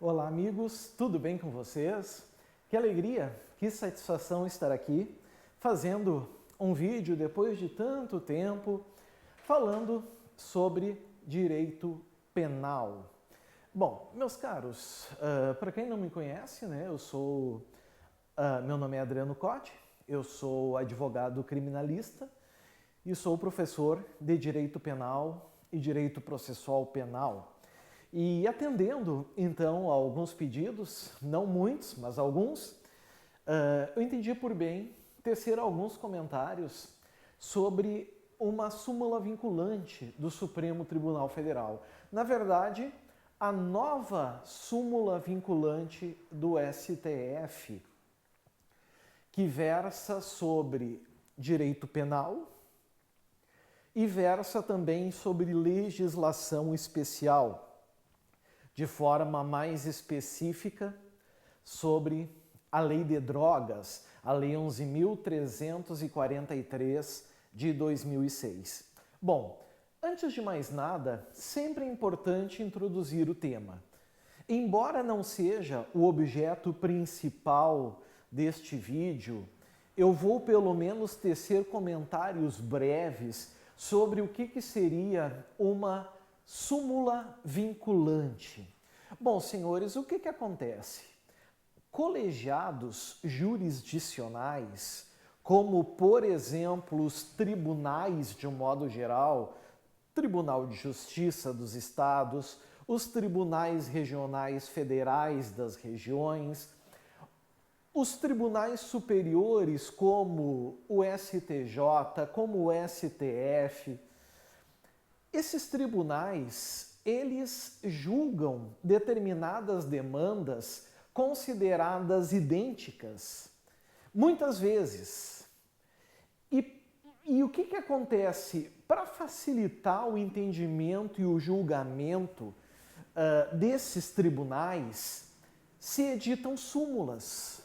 Olá, amigos, tudo bem com vocês? Que alegria, que satisfação estar aqui fazendo um vídeo depois de tanto tempo falando sobre direito penal. Bom, meus caros, para quem não me conhece, né, meu nome é Adriano Cotti, eu sou advogado criminalista e sou professor de Direito Penal e Direito Processual Penal. E atendendo, então, a alguns pedidos, não muitos, mas alguns, eu entendi por bem tecer alguns comentários sobre uma súmula vinculante do Supremo Tribunal Federal. Na verdade, a nova súmula vinculante do STF, que versa sobre direito penal e versa também sobre legislação especial, de forma mais específica sobre a Lei de Drogas, a Lei 11.343 de 2006. Bom, antes de mais nada, sempre é importante introduzir o tema. Embora não seja o objeto principal deste vídeo, eu vou pelo menos tecer comentários breves sobre o que seria uma súmula vinculante. Bom, senhores, o que acontece? Colegiados jurisdicionais, como, por exemplo, os tribunais de um modo geral, Tribunal de Justiça dos Estados, os tribunais regionais federais das regiões, os tribunais superiores como o STJ, como o STF, esses tribunais, eles julgam determinadas demandas consideradas idênticas, muitas vezes. E o que acontece? Para facilitar o entendimento e o julgamento desses tribunais, se editam súmulas.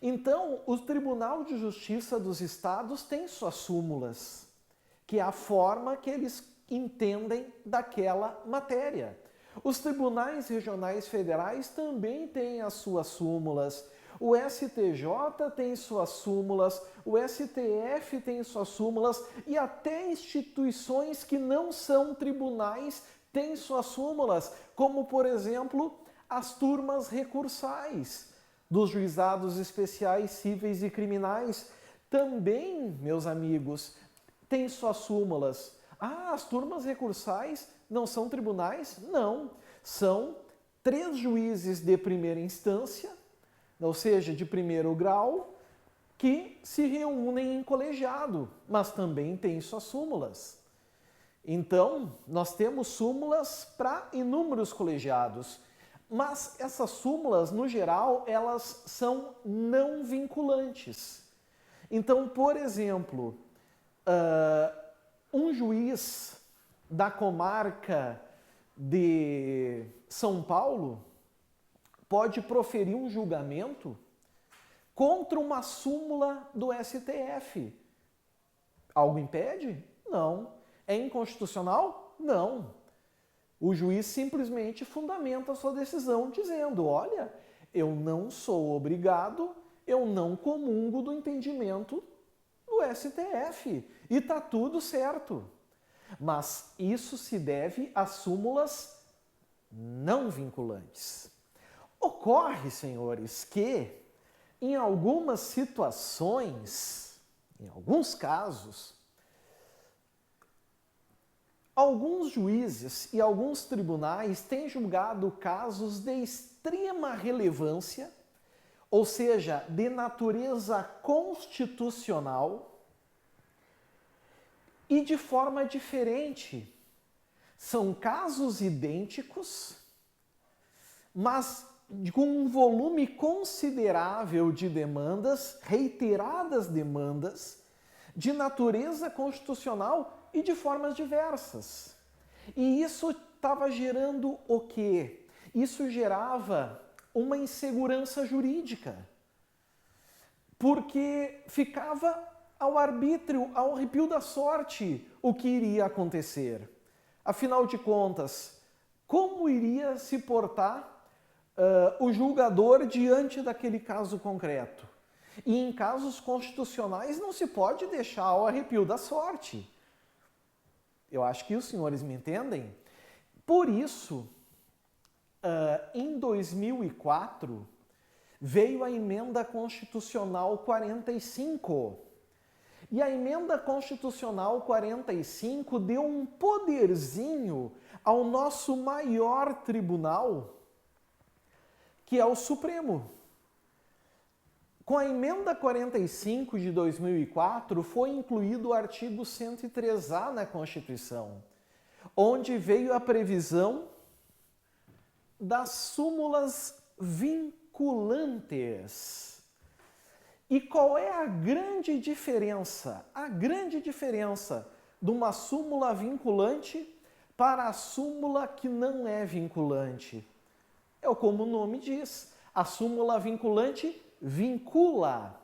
Então, o Tribunal de Justiça dos Estados tem suas súmulas, que é a forma que eles entendem daquela matéria. Os tribunais regionais federais também têm as suas súmulas. O STJ tem suas súmulas, o STF tem suas súmulas e até instituições que não são tribunais têm suas súmulas, como, por exemplo, as turmas recursais dos juizados especiais cíveis e criminais. Também, meus amigos, têm suas súmulas. Ah, as turmas recursais não são tribunais? Não. São 3 juízes de primeira instância, ou seja, de primeiro grau, que se reúnem em colegiado, mas também têm suas súmulas. Então, nós temos súmulas para inúmeros colegiados, mas essas súmulas, no geral, elas são não vinculantes. Então, por exemplo, um juiz da comarca de São Paulo pode proferir um julgamento contra uma súmula do STF. Algo impede? Não. É inconstitucional? Não. O juiz simplesmente fundamenta a sua decisão dizendo, olha, eu não sou obrigado, eu não comungo do entendimento do STF e está tudo certo. Mas isso se deve a súmulas não vinculantes. Ocorre, senhores, que em algumas situações, em alguns casos, alguns juízes e alguns tribunais têm julgado casos de extrema relevância, ou seja, de natureza constitucional, e de forma diferente. São casos idênticos, mas com um volume considerável de demandas, reiteradas demandas, de natureza constitucional e de formas diversas. E isso estava gerando o quê? Isso gerava uma insegurança jurídica, porque ficava ao arbítrio, ao arrepio da sorte, o que iria acontecer. Afinal de contas, como iria se portar o julgador diante daquele caso concreto. E em casos constitucionais não se pode deixar ao arrepio da sorte. Eu acho que os senhores me entendem. Por isso, em 2004, veio a Emenda Constitucional 45. E a Emenda Constitucional 45 deu um poderzinho ao nosso maior tribunal, que é o Supremo. Com a Emenda 45 de 2004, foi incluído o artigo 103A na Constituição, onde veio a previsão das súmulas vinculantes. E qual é a grande diferença? A grande diferença de uma súmula vinculante para a súmula que não é vinculante. É como o nome diz, a súmula vinculante vincula,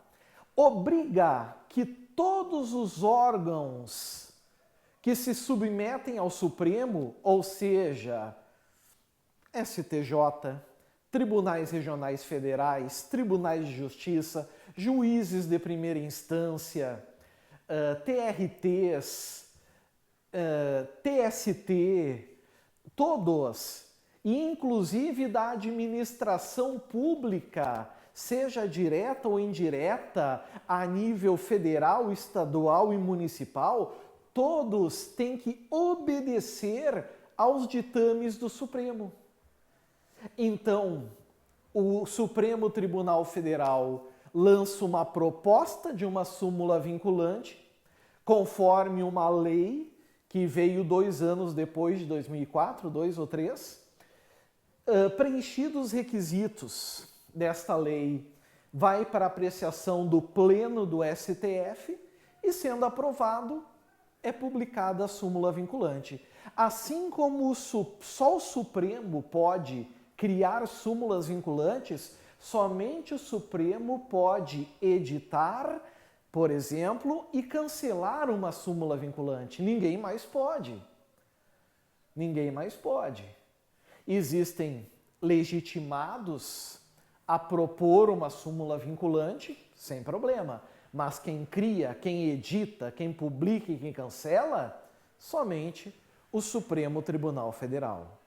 obriga que todos os órgãos que se submetem ao Supremo, ou seja, STJ, tribunais regionais federais, tribunais de justiça, juízes de primeira instância, TRTs, TST, todos, e inclusive da administração pública, seja direta ou indireta, a nível federal, estadual e municipal, todos têm que obedecer aos ditames do Supremo. Então, o Supremo Tribunal Federal lança uma proposta de uma súmula vinculante, conforme uma lei que veio 2 anos depois de 2004, 2 ou 3, preenchidos os requisitos desta lei, vai para apreciação do Pleno do STF e, sendo aprovado, é publicada a súmula vinculante. Assim como só o Supremo pode criar súmulas vinculantes, somente o Supremo pode editar, por exemplo, e cancelar uma súmula vinculante. Ninguém mais pode. Ninguém mais pode. Existem legitimados a propor uma súmula vinculante, sem problema. Mas quem cria, quem edita, quem publica e quem cancela, somente o Supremo Tribunal Federal.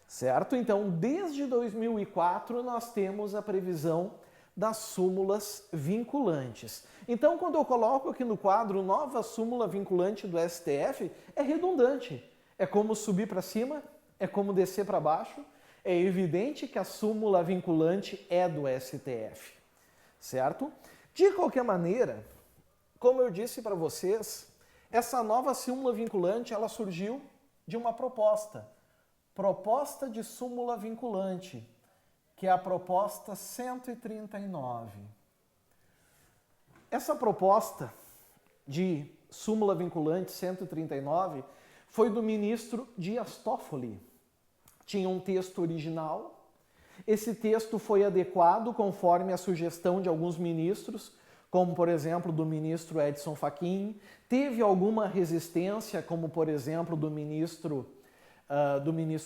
Certo? Então, desde 2004, nós temos a previsão das súmulas vinculantes. Então, quando eu coloco aqui no quadro nova súmula vinculante do STF, é redundante. É como subir para cima, é como descer para baixo. É evidente que a súmula vinculante é do STF. Certo? De qualquer maneira, como eu disse para vocês, essa nova súmula vinculante, ela surgiu de uma proposta de súmula vinculante, que é a proposta 139. Essa proposta de súmula vinculante 139 foi do ministro Dias Toffoli. Tinha um texto original. Esse texto foi adequado conforme a sugestão de alguns ministros, como, por exemplo, do ministro Edson Fachin. Teve alguma resistência, como, por exemplo, do ministro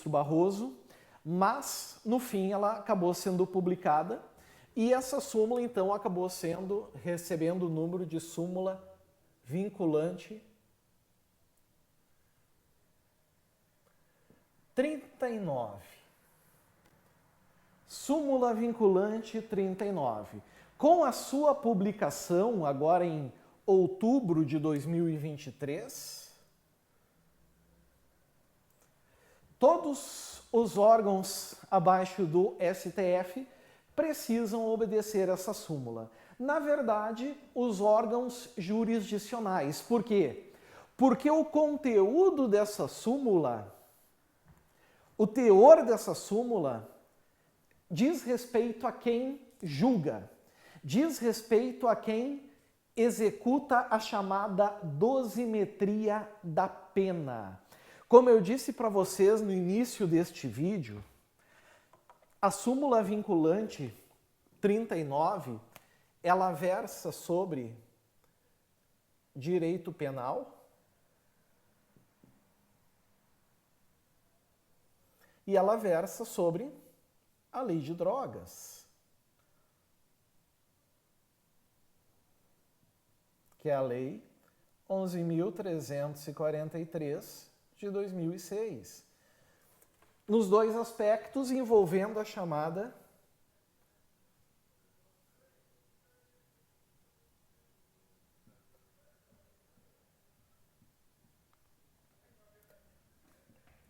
Barroso, mas, no fim, ela acabou sendo publicada e essa súmula, então, acabou recebendo o número de súmula vinculante 39. Súmula vinculante 39. Com a sua publicação, agora em outubro de 2023, todos os órgãos abaixo do STF precisam obedecer essa súmula. Na verdade, os órgãos jurisdicionais. Por quê? Porque o conteúdo dessa súmula, o teor dessa súmula, diz respeito a quem julga, diz respeito a quem executa a chamada dosimetria da pena. Como eu disse para vocês no início deste vídeo, a súmula vinculante 39, ela versa sobre direito penal e ela versa sobre a lei de drogas, que é a lei 11.343 de 2006, nos dois aspectos envolvendo a chamada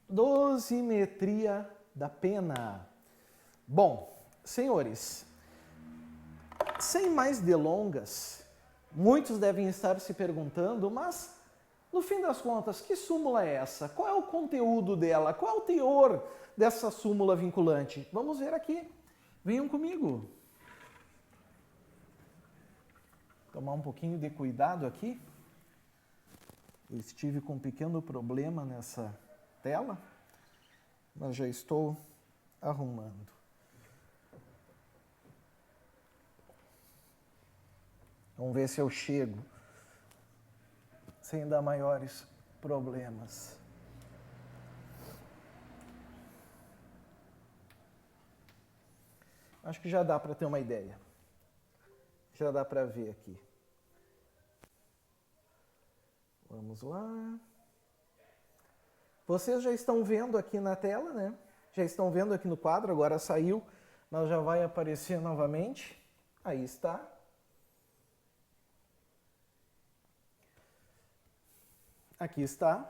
dosimetria da pena. Bom, senhores, sem mais delongas, muitos devem estar se perguntando, mas no fim das contas, que súmula é essa? Qual é o conteúdo dela? Qual é o teor dessa súmula vinculante? Vamos ver aqui. Venham comigo. Tomar um pouquinho de cuidado aqui. Eu estive com um pequeno problema nessa tela, mas já estou arrumando. Vamos ver se eu chego sem dar maiores problemas. Acho que já dá para ter uma ideia. Já dá para ver aqui. Vamos lá. Vocês já estão vendo aqui na tela, né? Já estão vendo aqui no quadro, agora saiu, mas já vai aparecer novamente. Aí está. Aqui está.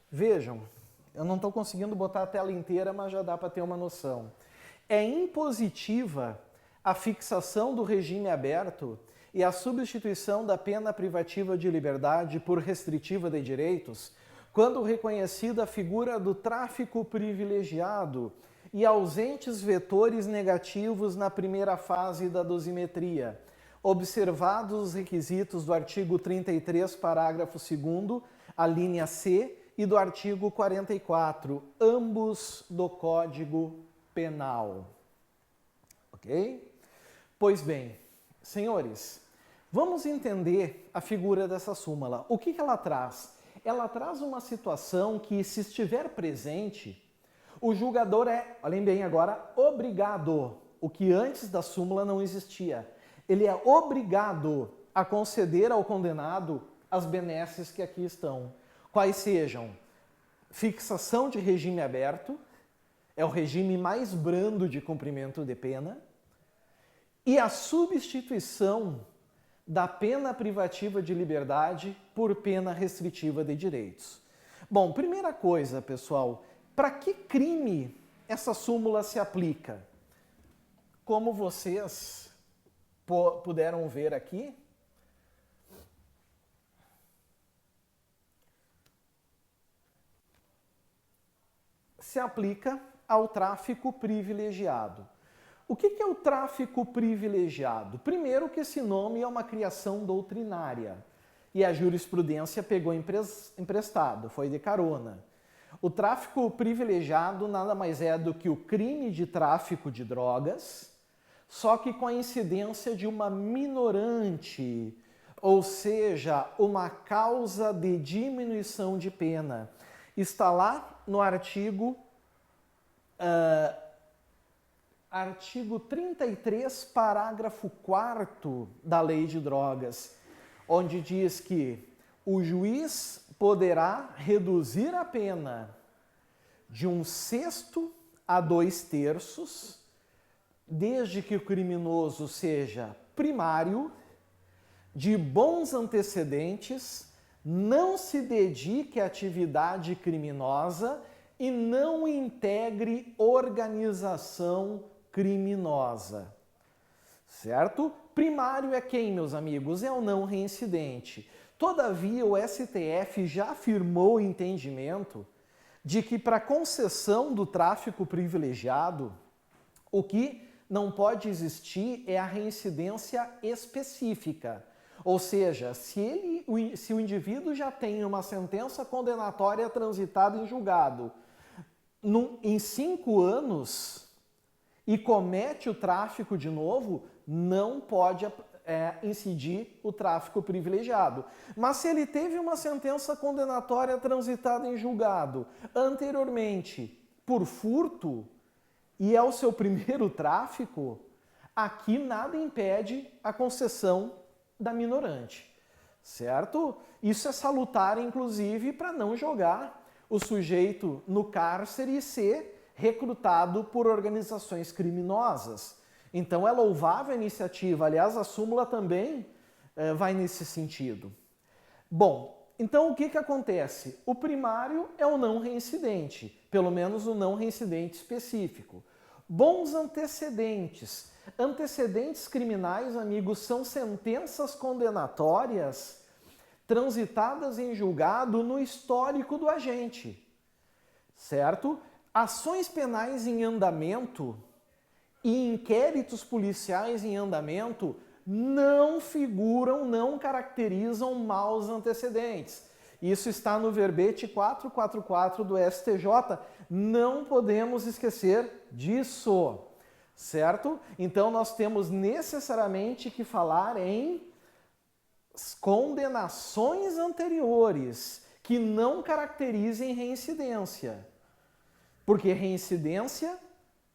Vejam, eu não estou conseguindo botar a tela inteira, mas já dá para ter uma noção. É impositiva a fixação do regime aberto e a substituição da pena privativa de liberdade por restritiva de direitos, quando reconhecida a figura do tráfico privilegiado e ausentes vetores negativos na primeira fase da dosimetria, observados os requisitos do artigo 33, parágrafo 2º, a linha C, e do artigo 44, ambos do Código Penal. Ok? Pois bem, senhores, vamos entender a figura dessa súmula. O que ela traz? Ela traz uma situação que, se estiver presente, o julgador é, olhem bem agora, obrigado, o que antes da súmula não existia. Ele é obrigado a conceder ao condenado as benesses que aqui estão. Quais sejam? Fixação de regime aberto, é o regime mais brando de cumprimento de pena, e a substituição da pena privativa de liberdade por pena restritiva de direitos. Bom, primeira coisa, pessoal, para que crime essa súmula se aplica? Como vocês puderam ver aqui, se aplica ao tráfico privilegiado. O que é o tráfico privilegiado? Primeiro que esse nome é uma criação doutrinária e a jurisprudência pegou emprestado, foi de carona. O tráfico privilegiado nada mais é do que o crime de tráfico de drogas, só que com a incidência de uma minorante, ou seja, uma causa de diminuição de pena. Está lá no artigo 33, parágrafo 4º da Lei de Drogas, onde diz que o juiz poderá reduzir a pena de 1/6 a 2/3, desde que o criminoso seja primário, de bons antecedentes, não se dedique à atividade criminosa e não integre organização criminosa. Certo? Primário é quem, meus amigos? É o não reincidente. Todavia, o STF já afirmou o entendimento de que, para concessão do tráfico privilegiado, o que não pode existir é a reincidência específica. Ou seja, se o indivíduo já tem uma sentença condenatória transitada em julgado em 5 anos e comete o tráfico de novo, não pode incidir o tráfico privilegiado. Mas se ele teve uma sentença condenatória transitada em julgado anteriormente por furto e é o seu primeiro tráfico, aqui nada impede a concessão da minorante, certo? Isso é salutar, inclusive, para não jogar o sujeito no cárcere e ser recrutado por organizações criminosas. Então é louvável a iniciativa, aliás, a súmula também vai nesse sentido. Bom, então o que acontece? O primário é o não reincidente, pelo menos o não reincidente específico. Bons antecedentes. Antecedentes criminais, amigos, são sentenças condenatórias transitadas em julgado no histórico do agente, certo? Ações penais em andamento e inquéritos policiais em andamento não figuram, não caracterizam maus antecedentes. Isso está no verbete 444 do STJ. Não podemos esquecer disso, certo? Então nós temos necessariamente que falar em condenações anteriores que não caracterizem reincidência. Porque reincidência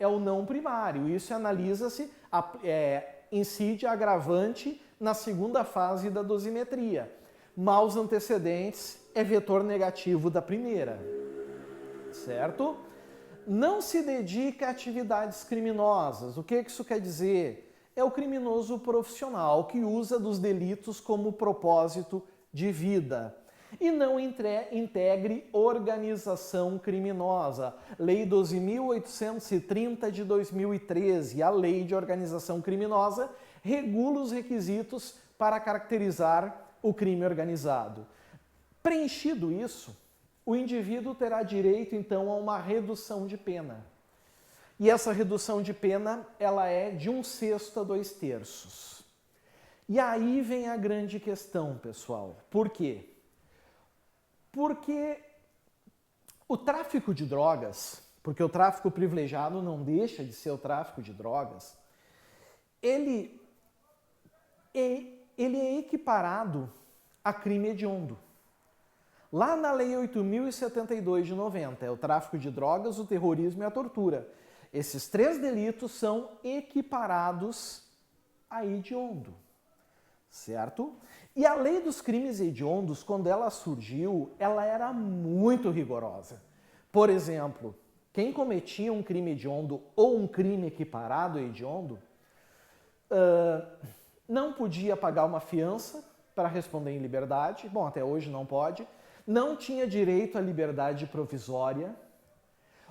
é o não primário. Isso analisa-se, incide agravante na segunda fase da dosimetria. Maus antecedentes é vetor negativo da primeira, certo? Não se dedica a atividades criminosas. O que isso quer dizer? É o criminoso profissional que usa dos delitos como propósito de vida. E não integre organização criminosa. Lei 12.830 de 2013, a Lei de Organização Criminosa, regula os requisitos para caracterizar o crime organizado. Preenchido isso, o indivíduo terá direito, então, a uma redução de pena. E essa redução de pena, ela é de 1/6 a 2/3. E aí vem a grande questão, pessoal. Por quê? Porque o tráfico de drogas, porque o tráfico privilegiado não deixa de ser o tráfico de drogas, ele é equiparado a crime hediondo. Lá na Lei 8.072 de 90, é o tráfico de drogas, o terrorismo e a tortura. Esses 3 delitos são equiparados a hediondo, certo? E a lei dos crimes hediondos, quando ela surgiu, ela era muito rigorosa. Por exemplo, quem cometia um crime hediondo ou um crime equiparado a hediondo, não podia pagar uma fiança para responder em liberdade, bom, até hoje não pode, não tinha direito à liberdade provisória,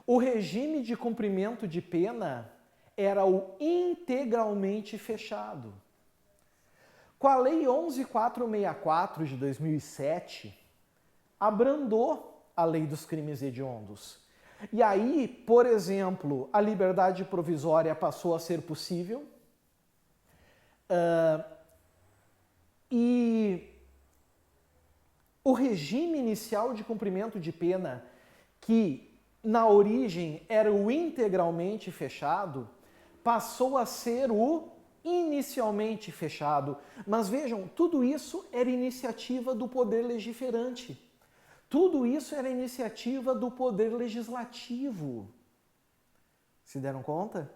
o regime de cumprimento de pena era o integralmente fechado. Com a Lei 11.464 de 2007, abrandou a Lei dos Crimes Hediondos. E aí, por exemplo, a liberdade provisória passou a ser possível e o regime inicial de cumprimento de pena, que na origem era o integralmente fechado, passou a ser o inicialmente fechado. Mas vejam, tudo isso era iniciativa do poder legiferante. Tudo isso era iniciativa do poder legislativo. Se deram conta?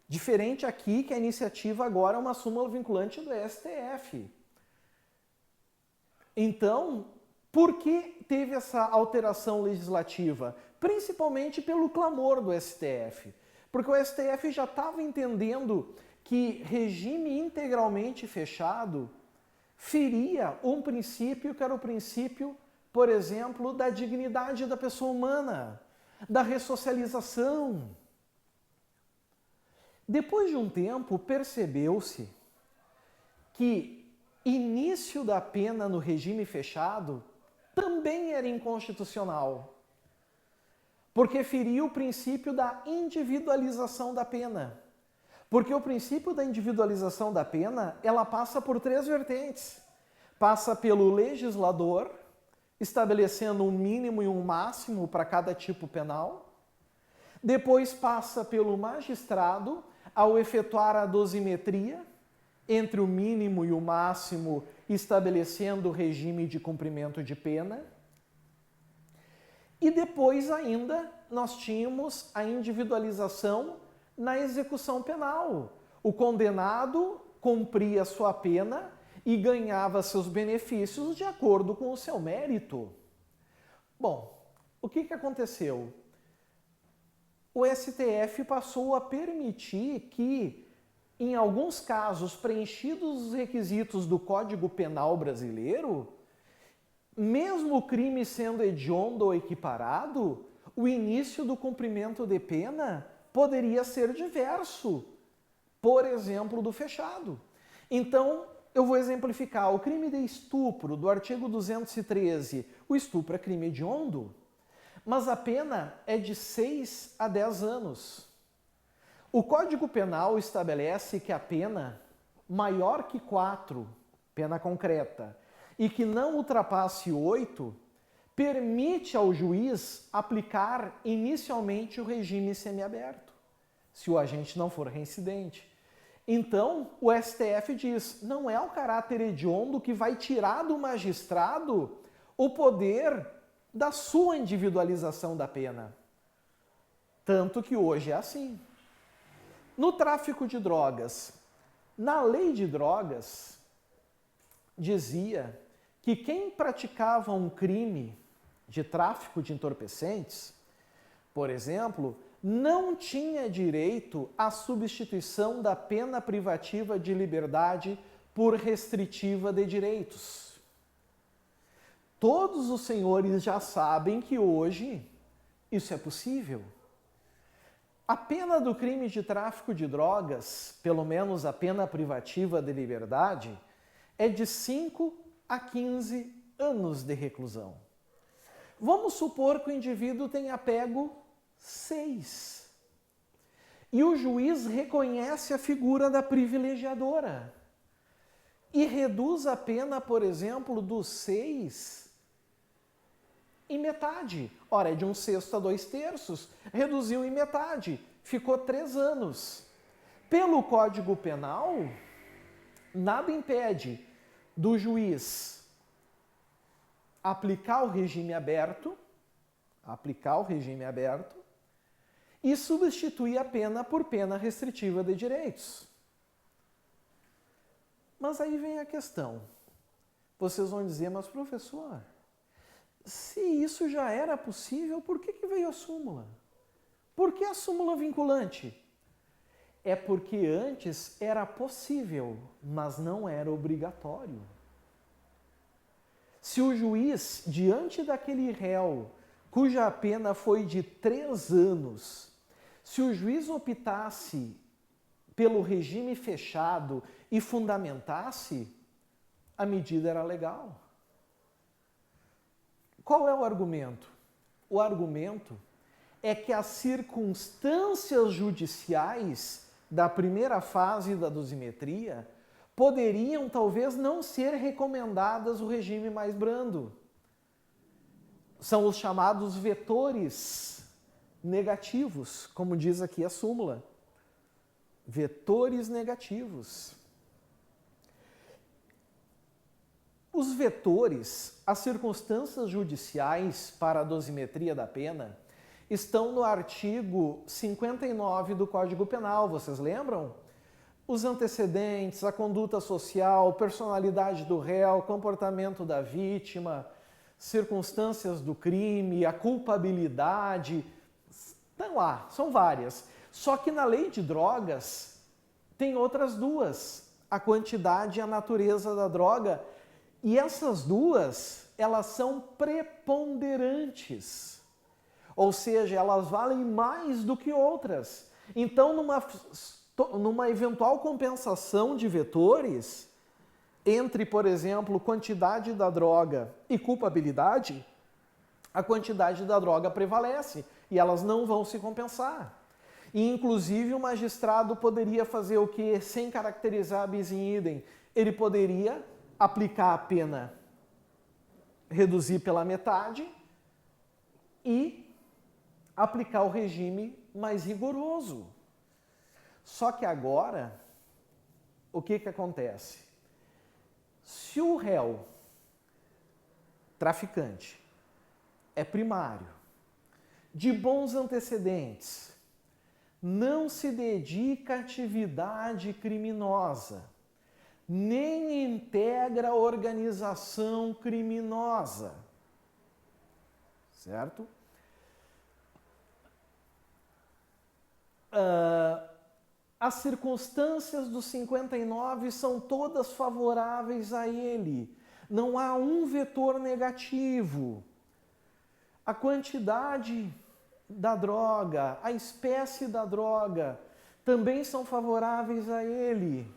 Diferente aqui que a iniciativa agora é uma súmula vinculante do STF. Então, por que teve essa alteração legislativa? Principalmente pelo clamor do STF. Porque o STF já estava entendendo que regime integralmente fechado feria um princípio que era o princípio, por exemplo, da dignidade da pessoa humana, da ressocialização. Depois de um tempo, percebeu-se que início da pena no regime fechado também era inconstitucional, porque feria o princípio da individualização da pena. Porque o princípio da individualização da pena, ela passa por 3 vertentes. Passa pelo legislador, estabelecendo um mínimo e um máximo para cada tipo penal. Depois passa pelo magistrado, ao efetuar a dosimetria entre o mínimo e o máximo, estabelecendo o regime de cumprimento de pena. E depois ainda nós tínhamos a individualização na execução penal. O condenado cumpria sua pena e ganhava seus benefícios de acordo com o seu mérito. Bom, o que aconteceu? O STF passou a permitir que, em alguns casos, preenchidos os requisitos do Código Penal brasileiro, mesmo o crime sendo hediondo ou equiparado, o início do cumprimento de pena poderia ser diverso, por exemplo, do fechado. Então, eu vou exemplificar. O crime de estupro, do artigo 213, o estupro é crime hediondo, mas a pena é de 6 a 10 anos. O Código Penal estabelece que a pena maior que 4, pena concreta, e que não ultrapasse 8, permite ao juiz aplicar inicialmente o regime semiaberto, se o agente não for reincidente. Então, o STF diz, não é o caráter hediondo que vai tirar do magistrado o poder da sua individualização da pena. Tanto que hoje é assim. No tráfico de drogas, na lei de drogas, dizia que quem praticava um crime de tráfico de entorpecentes, por exemplo, não tinha direito à substituição da pena privativa de liberdade por restritiva de direitos. Todos os senhores já sabem que hoje isso é possível. A pena do crime de tráfico de drogas, pelo menos a pena privativa de liberdade, é de 5 a 15 anos de reclusão. Vamos supor que o indivíduo tenha pego 6. E o juiz reconhece a figura da privilegiadora e reduz a pena, por exemplo, dos 6 em metade. Ora, é de 1/6 a 2/3, reduziu em metade, ficou 3 anos. Pelo Código Penal, nada impede do juiz aplicar o regime aberto e substituir a pena por pena restritiva de direitos. Mas aí vem a questão. Vocês vão dizer, mas professor, se isso já era possível, por que veio a súmula? Por que a súmula vinculante? É porque antes era possível, mas não era obrigatório. Se o juiz, diante daquele réu, cuja pena foi de 3 anos, se o juiz optasse pelo regime fechado e fundamentasse, a medida era legal. Qual é o argumento? O argumento é que as circunstâncias judiciais da primeira fase da dosimetria poderiam talvez não ser recomendadas o regime mais brando. São os chamados vetores negativos, como diz aqui a súmula. Vetores negativos. Os vetores, as circunstâncias judiciais para a dosimetria da pena, estão no artigo 59 do Código Penal, vocês lembram? Os antecedentes, a conduta social, personalidade do réu, comportamento da vítima, circunstâncias do crime, a culpabilidade, estão lá, são várias. Só que na lei de drogas tem outras duas, a quantidade e a natureza da droga, e essas duas, elas são preponderantes. Ou seja, elas valem mais do que outras. Então, numa eventual compensação de vetores, entre, por exemplo, quantidade da droga e culpabilidade, a quantidade da droga prevalece e elas não vão se compensar. E, inclusive, o magistrado poderia fazer o quê? Sem caracterizar bis in idem. Ele poderia aplicar a pena, reduzir pela metade e aplicar o regime mais rigoroso. Só que agora, o que acontece? Se o réu traficante é primário, de bons antecedentes, não se dedica a atividade criminosa, nem integra organização criminosa, certo? As circunstâncias dos 59 são todas favoráveis a ele. Não há um vetor negativo. A quantidade da droga, a espécie da droga, também são favoráveis a ele.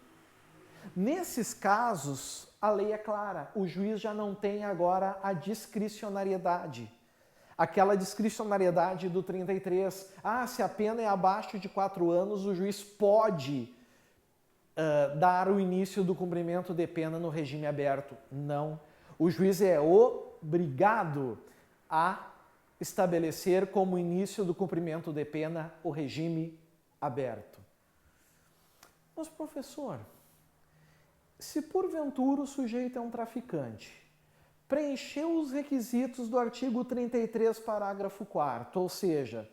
Nesses casos, a lei é clara. O juiz já não tem agora a discricionariedade. Aquela discricionariedade do 33. Se a pena é abaixo de 4 anos, o juiz pode dar o início do cumprimento de pena no regime aberto. Não. O juiz é obrigado a estabelecer como início do cumprimento de pena o regime aberto. Mas, professor, se porventura o sujeito é um traficante, preencheu os requisitos do artigo 33, parágrafo 4º, ou seja,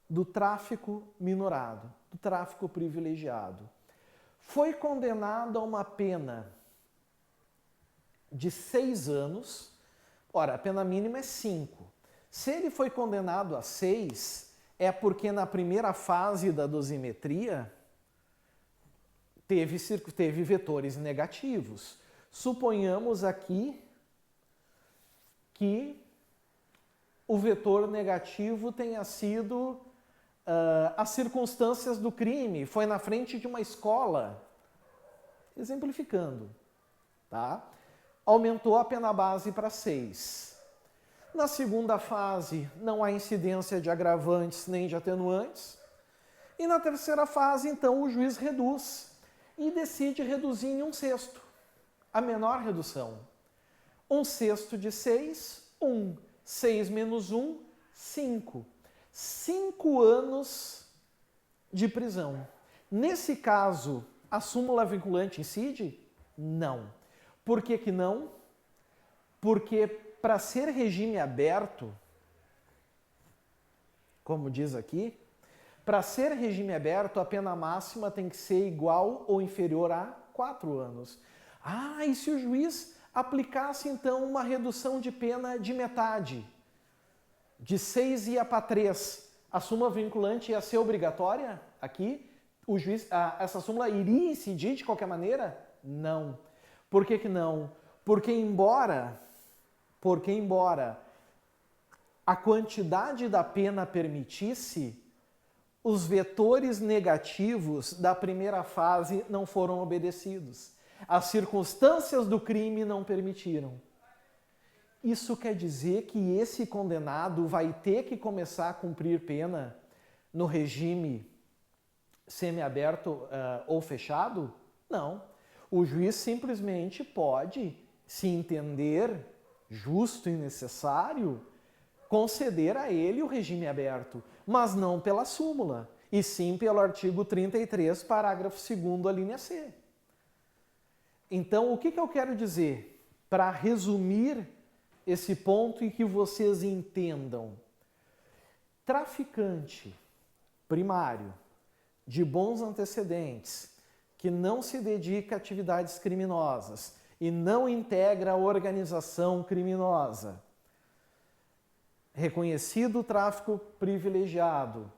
do tráfico minorado, do tráfico privilegiado, foi condenado a uma pena de 6 anos, ora, a pena mínima é 5. Se ele foi condenado a 6, é porque na primeira fase da dosimetria teve vetores negativos. Suponhamos aqui que o vetor negativo tenha sido as circunstâncias do crime, foi na frente de uma escola. Exemplificando, tá? Aumentou a pena base para 6. Na segunda fase, não há incidência de agravantes nem de atenuantes. E na terceira fase, então, o juiz reduz e decide reduzir em 1/6, a menor redução. 1/6 de 6, 1. 6 menos 1, 5. 5 anos de prisão. Nesse caso, a súmula vinculante incide? Não. Por que que não? Porque para ser regime aberto, como diz aqui, para ser regime aberto, a pena máxima tem que ser igual ou inferior a 4 anos. E se o juiz aplicasse, então, uma redução de pena de metade, de 6 ia para 3, a súmula vinculante ia ser obrigatória aqui? O juiz, essa súmula iria incidir de qualquer maneira? Não. Por que que não? Porque embora a quantidade da pena permitisse, os vetores negativos da primeira fase não foram obedecidos. As circunstâncias do crime não permitiram. Isso quer dizer que esse condenado vai ter que começar a cumprir pena no regime semiaberto ou fechado? Não. O juiz simplesmente pode, se entender justo e necessário, conceder a ele o regime aberto, mas não pela súmula, e sim pelo artigo 33, parágrafo 2º, a linha C. Então, o que eu quero dizer? Para resumir esse ponto e que vocês entendam. Traficante primário, de bons antecedentes, que não se dedica a atividades criminosas e não integra a organização criminosa, reconhecido o tráfico privilegiado,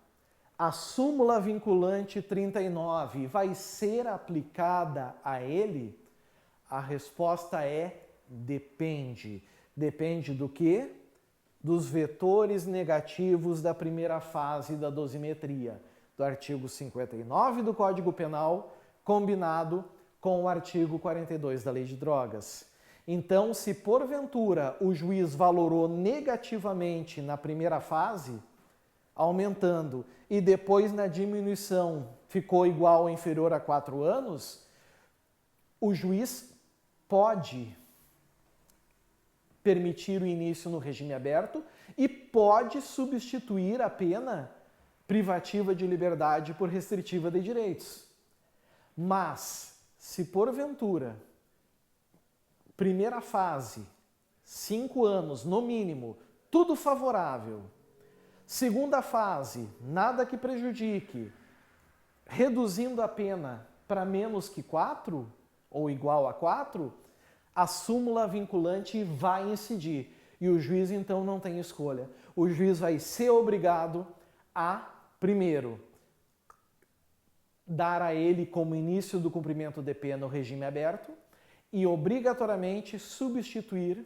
a súmula vinculante 39 vai ser aplicada a ele? A resposta é depende. Depende do quê? Dos vetores negativos da primeira fase da dosimetria, do artigo 59 do Código Penal, combinado com o artigo 42 da Lei de Drogas. Então, se porventura o juiz valorou negativamente na primeira fase, aumentando, e depois na diminuição ficou igual ou inferior a 4 anos, o juiz pode permitir o início no regime aberto e pode substituir a pena privativa de liberdade por restritiva de direitos. Mas, se porventura, primeira fase, 5 anos no mínimo, tudo favorável, Segunda fase, nada que prejudique, reduzindo a pena para menos que 4 ou igual a 4, a súmula vinculante vai incidir e o juiz então não tem escolha. O juiz vai ser obrigado a, primeiro, dar a ele como início do cumprimento de pena o regime aberto e obrigatoriamente substituir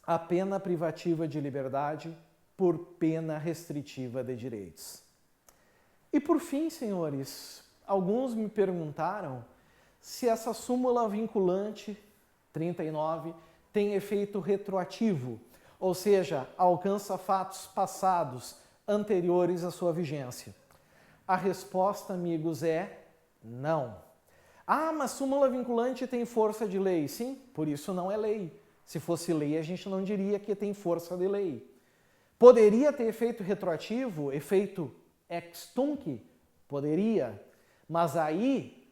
a pena privativa de liberdade por pena restritiva de direitos. E por fim, senhores, alguns me perguntaram se essa súmula vinculante 39 tem efeito retroativo, ou seja, alcança fatos passados anteriores à sua vigência. A resposta, amigos, é não. Ah, mas súmula vinculante tem força de lei. Sim, por isso não é lei. Se fosse lei, a gente não diria que tem força de lei. Poderia ter efeito retroativo, efeito ex tunc? Poderia, mas aí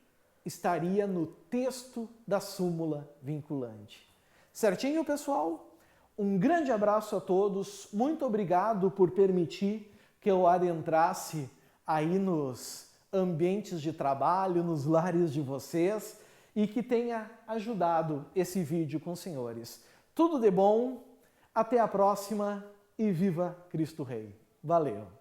estaria no texto da súmula vinculante. Certinho, pessoal? Um grande abraço a todos, muito obrigado por permitir que eu adentrasse aí nos ambientes de trabalho, nos lares de vocês e que tenha ajudado esse vídeo com os senhores. Tudo de bom, até a próxima e viva Cristo Rei. Valeu!